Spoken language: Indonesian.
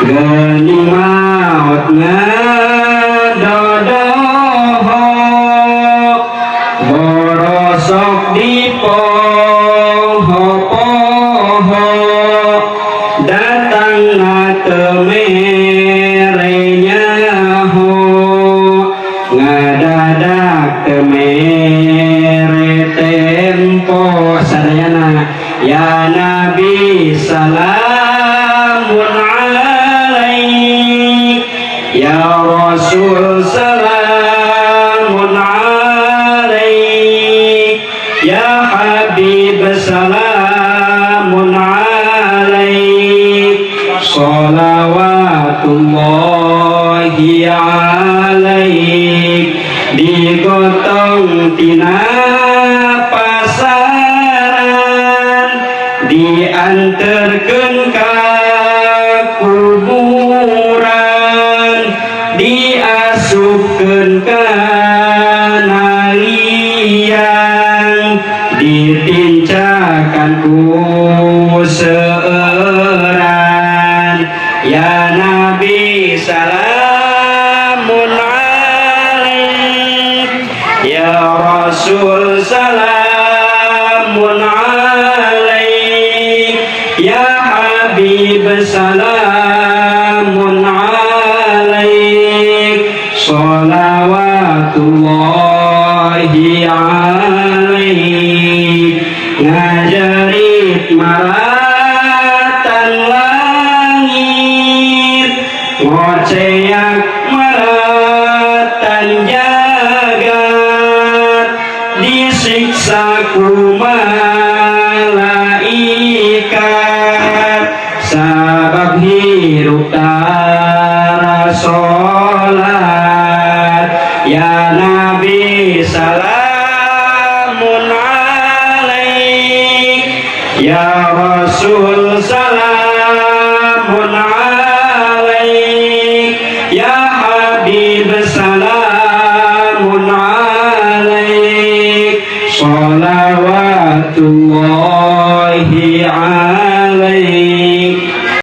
geuning maot ngadodoho borosok di poho-poho datang ngatemerenya ho ngadadak temere tempo sadayana ya Nabi salamun alaik ya Rasul salamun alaik ya Habib salamun alaik sholawatullahi alaik digotong tina pasaran dianterkeun ka kuburan diasupkeun ka liang ditincakan ku seueuran ya Nabi salamun alaik ya Rasul salamun alaik ya Habib salamun alaik sholawatullahi alaik ngajarit maratan langit ngoceak maratan jagat disiksa ku malaikat sabab hirup tara sholat ya Nabi salamun alaik ya Rasul salamun